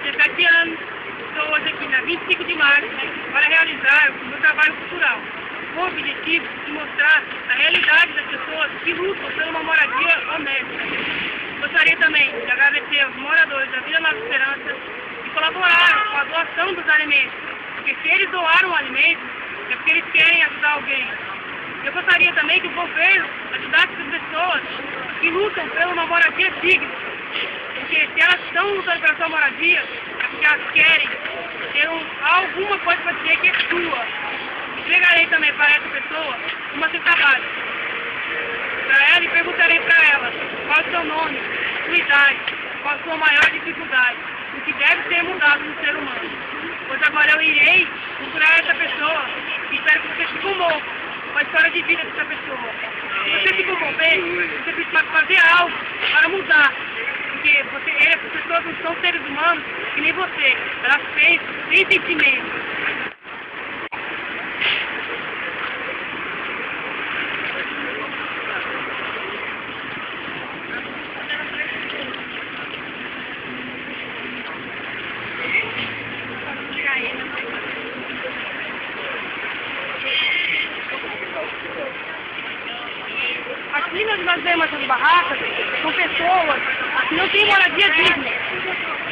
17 anos, estou hoje aqui na 25 de março para realizar o meu trabalho cultural, com o objetivo de mostrar a realidade das pessoas que lutam por uma moradia honesta. Gostaria também de agradecer aos moradores da Vila Nova Esperança que colaboraram com a doação dos alimentos, porque se eles doaram o alimento, é porque eles querem ajudar alguém. Eu gostaria também que o governo ajudasse as pessoas que lutam por uma moradia digna, porque se elas estão lutando pela sua moradia, é porque elas querem ter alguma coisa para dizer que é sua. Entregarei também para essa pessoa uma cesta básica para ela e perguntarei para ela qual é o seu nome, sua idade, qual a sua maior dificuldade, o que deve ser mudado no ser humano. Pois agora eu irei procurar essa pessoa e espero que você se comove com a história de vida dessa pessoa. Se você se comover, você precisa fazer algo para mudar. Porque essas pessoas não são seres humanos que nem você. Elas pensam, têm sentimentos. Aqui nós vemos essas barracas, são pessoas que não têm moradia digna.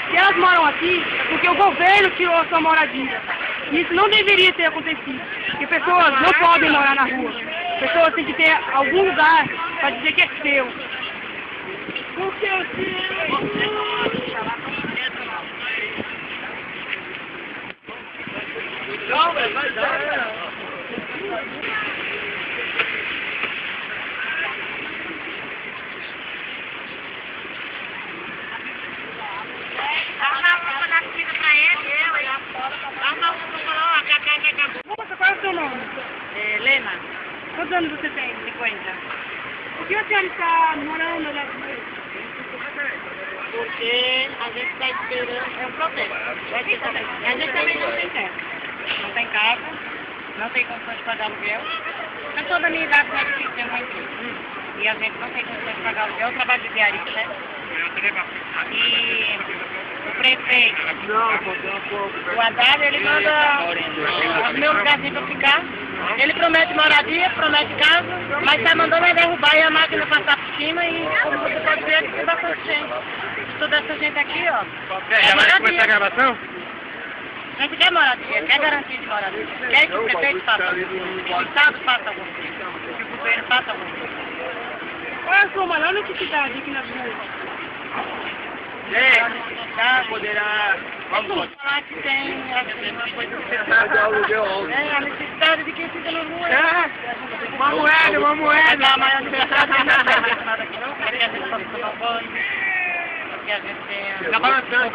Se elas moram aqui, é porque o governo tirou a sua moradia. E isso não deveria ter acontecido. Porque pessoas não podem morar na rua. Pessoas têm que ter algum lugar para dizer que é seu. Porque é seu. Não, vai dar. Qual é o seu nome? Helena, Quantos anos você tem? 50. Por que a senhora está morando lá? Porque a gente está esperando, é um protesto. A gente também não tem terra. Não tem casa, não tem condições de pagar aluguel. Pessoa da minha idade não é difícil ter uma empresa. E a gente não tem condições de pagar aluguel. Eu trabalho de diarista, né? E o prefeito, o Haddad, ele manda o meu lugarzinho para ficar. Ele promete moradia, promete casa, mas está mandando é derrubar e a máquina passar por cima e, como você pode ver, tem bastante gente. Toda essa gente aqui, ó. Já vai começar a gravação? A gente quer moradia, quer garantia de moradia. Quer que o prefeito faça alguma coisa, que o Estado faça alguma coisa, que o governo faça alguma coisa. Qual é a sua maior necessidade aqui na rua? Poderá... Vamos falar que tem assim, uma coisa a necessidade de quem fica na rua. Uma moeda. A maior necessidade não é nada aqui não, é que a gente possa tomar banho, que a gente tenha... Tá balançando.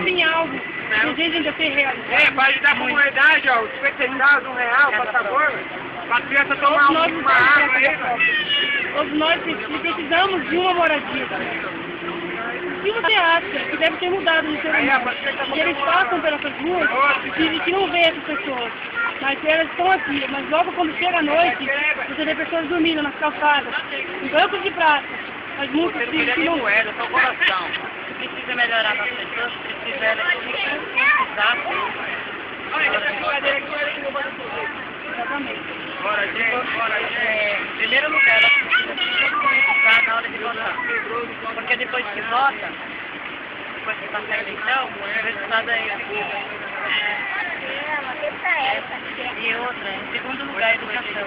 Tem algo que deseja ainda ser realizado? Vai lhe dar a comunidade, ó, os 50 centavos, R$1, por favor. Para a criança tomar uma água aí. Todos nós precisamos de uma moradia. O que você acha que deve ter mudado no ser humano? Que eles passam pelas ruas e que não vê essas pessoas. Mas elas estão aqui. Mas logo quando chega a noite, você vê pessoas dormindo nas calçadas, em bancos de praça. Mas muitos que não... moeda, só o coração. Precisa melhorar nas pessoas, precisa elas se conscientizar. Exatamente. Em primeiro lugar, elas precisam se conscientizar na hora de votar. Porque depois que vota, depois que passa a eleição, o resultado é esse. E outra, em segundo lugar, a educação.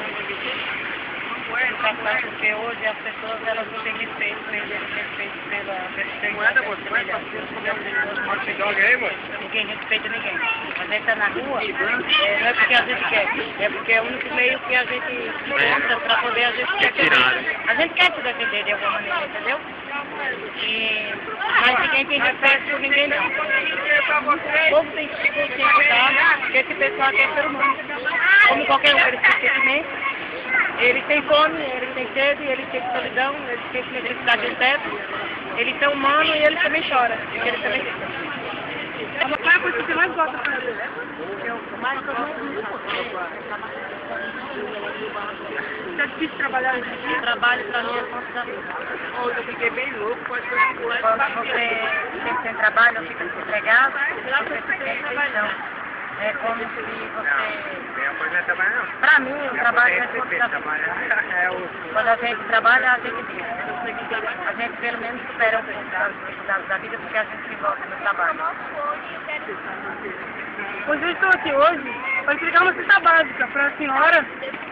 Educação, porque hoje as pessoas elas não têm respeito pela ninguém respeita ninguém. A gente está na rua, não é porque a gente quer, é porque é o único meio que a gente encontra para poder a gente se defender. A gente quer se defender de alguma maneira, entendeu? Mas ninguém tem respeito por ninguém não. O povo tem que se conscientizar que esse pessoal aqui é ser humano. Como qualquer um, eles têm sentimentos, eles têm fome, eles têm sede, eles têm solidão, eles têm necessidade de teto, eles são humanos e eles também choram, porque eles também Qual é a coisa que você mais gosta de fazer? É difícil trabalhar nesse dia? Trabalho pra mim é fonte da vida. Eu fiquei bem louco, pode ser Quando você fica sem trabalho, fica desempregado, você tem trabalhão. É como se você... Pra mim, o trabalho é fonte da vida. Quando a gente trabalha, a gente vive. A gente pelo menos supera um pouco das dificuldades da vida porque a gente se envolve no trabalho. Pois eu estou aqui hoje para entregar uma cesta básica para a senhora,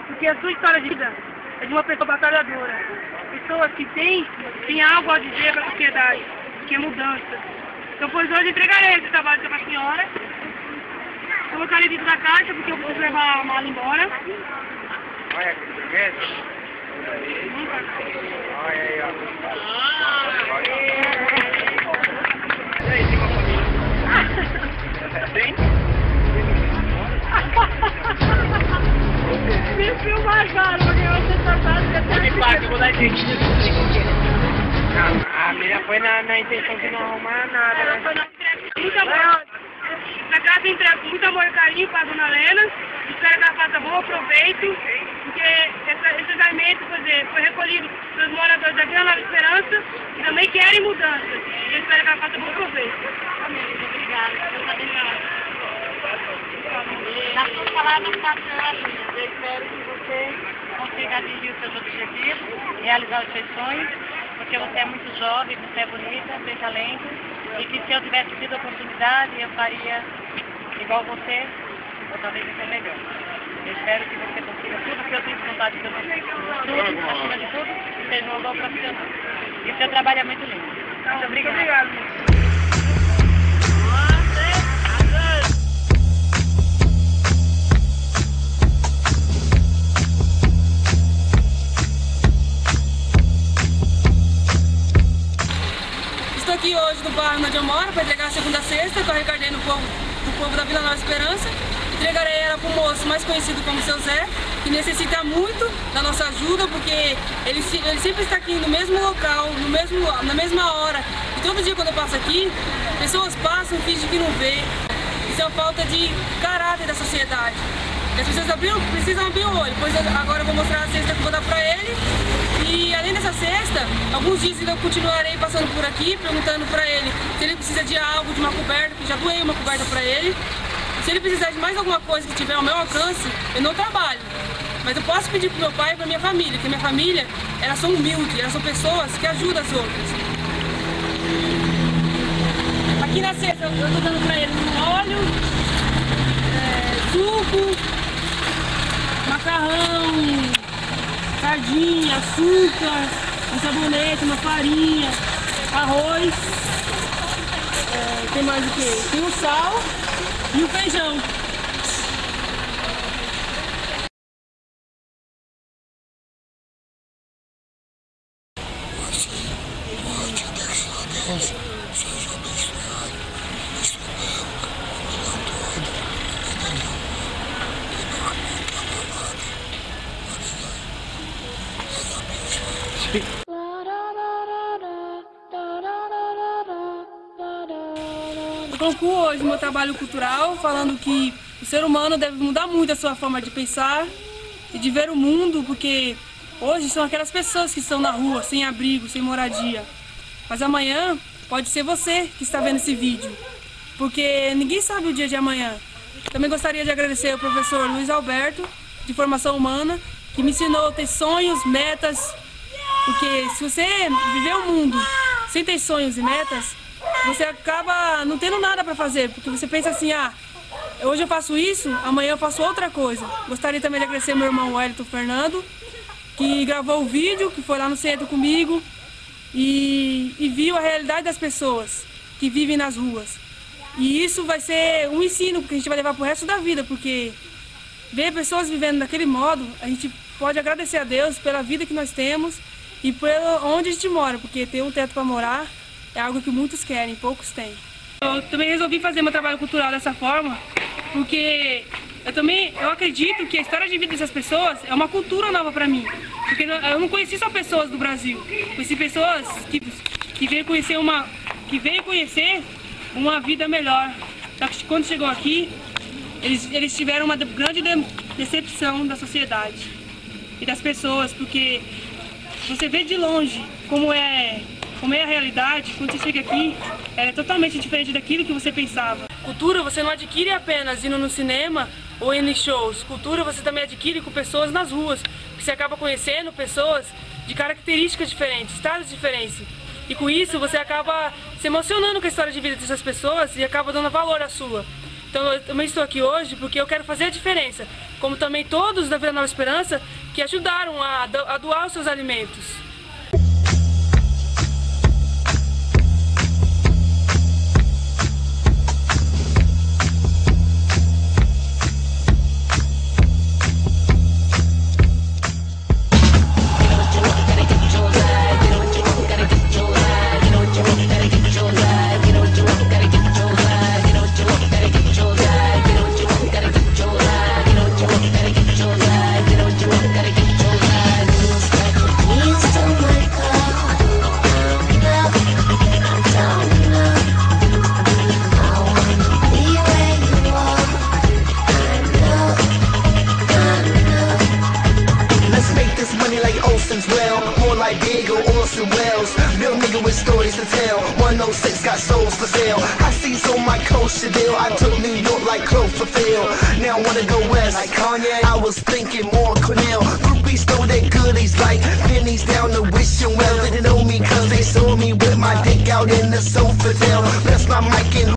porque a sua história de vida é de uma pessoa batalhadora. Pessoas que têm algo a dizer para a sociedade, que é mudança. Então, pois hoje entregarei essa cesta básica para a senhora. Colocarei dentro da caixa porque eu preciso levar a mala embora. Olha que bonito. Olha aí, ó. Me filmar, cara, porque você tá fazendo. Eu vou dar gente. A menina foi na intenção de não arrumar nada, né? Muito amor. Na casa entrega com muito amor e carinho para a dona Lena. Espero que ela faça bom proveito, porque esses alimentos foi recolhido pelos moradores da Vila Nova Esperança e também querem mudança. Eu espero que ela faça bom proveito. Amém. Obrigada. Deus abençoe. Nas suas palavras, eu espero que você consiga atingir os seus objetivos, realizar os seus sonhos, porque você é muito jovem, você é bonita, tem talento, e que se eu tivesse tido a oportunidade, eu faria igual você, ou talvez até melhor. Eu espero que você consiga tudo que eu tenho vontade de fazer. Tudo, acima de tudo, seja um bom profissional. E o seu trabalho é muito lindo. Muito obrigada. Estou aqui hoje no bairro onde eu moro para entregar a segunda cesta. Estou arrecadando do povo da Vila Nova Esperança. Entregarei ela para um moço mais conhecido como Seu Zé, que necessita muito da nossa ajuda, porque ele sempre está aqui no mesmo local, na mesma hora. E todo dia quando eu passo aqui, pessoas passam e fingem que não vê. Isso é uma falta de caráter da sociedade. E as pessoas precisam abrir o olho, pois agora eu vou mostrar a cesta que eu vou dar para ele. E além dessa cesta, alguns dias eu continuarei passando por aqui, perguntando para ele se ele precisa de algo, de uma coberta, que já doei uma coberta para ele. Se ele precisar de mais alguma coisa que tiver ao meu alcance, eu não trabalho. Mas eu posso pedir para meu pai e para minha família, porque minha família, elas são humildes, elas são pessoas que ajudam as outras. Aqui na cesta eu estou dando para ele óleo, suco, macarrão, sardinha, açúcar, um sabonete, uma farinha, arroz, tem mais o que? Tem o sal e o feijão. Eu concluo hoje meu trabalho cultural falando que o ser humano deve mudar muito a sua forma de pensar e de ver o mundo, porque hoje são aquelas pessoas que estão na rua, sem abrigo, sem moradia. Mas amanhã pode ser você que está vendo esse vídeo, porque ninguém sabe o dia de amanhã. Também gostaria de agradecer ao professor Luiz Alberto, de Formação Humana, que me ensinou a ter sonhos, metas, porque se você viver o mundo sem ter sonhos e metas, você acaba não tendo nada para fazer, porque você pensa assim, hoje eu faço isso, amanhã eu faço outra coisa. Gostaria também de agradecer ao meu irmão Wellington Fernando, que gravou o vídeo, que foi lá no centro comigo e viu a realidade das pessoas que vivem nas ruas. E isso vai ser um ensino que a gente vai levar pro resto da vida, porque ver pessoas vivendo daquele modo, a gente pode agradecer a Deus pela vida que nós temos e por onde a gente mora, porque ter um teto para morar é algo que muitos querem, poucos têm. Eu também resolvi fazer meu trabalho cultural dessa forma, porque eu acredito que a história de vida dessas pessoas é uma cultura nova para mim. Porque eu não conheci só pessoas do Brasil, conheci pessoas que veio conhecer uma vida melhor. Só que quando chegou aqui, eles tiveram uma grande decepção da sociedade e das pessoas, porque você vê de longe como é a realidade. Quando você chega aqui, ela é totalmente diferente daquilo que você pensava. Cultura você não adquire apenas indo no cinema ou indo em shows. Cultura você também adquire com pessoas nas ruas, porque você acaba conhecendo pessoas de características diferentes, estados diferentes. E com isso você acaba se emocionando com a história de vida dessas pessoas e acaba dando valor à sua. Então eu também estou aqui hoje porque eu quero fazer a diferença, como também todos da Vila Nova Esperança que ajudaram a doar os seus alimentos. More like Diego Orson Welles. Real nigga with stories to tell. 106 got souls for sale. I see on my kosher deal. I took New York like Cloverfield. Now I wanna go west like Kanye. I was thinking more Cornell. Groupies throw their goodies like pennies down the wishing well. They didn't know me cause they saw me with my dick out in the sofa tail. Bless my mic and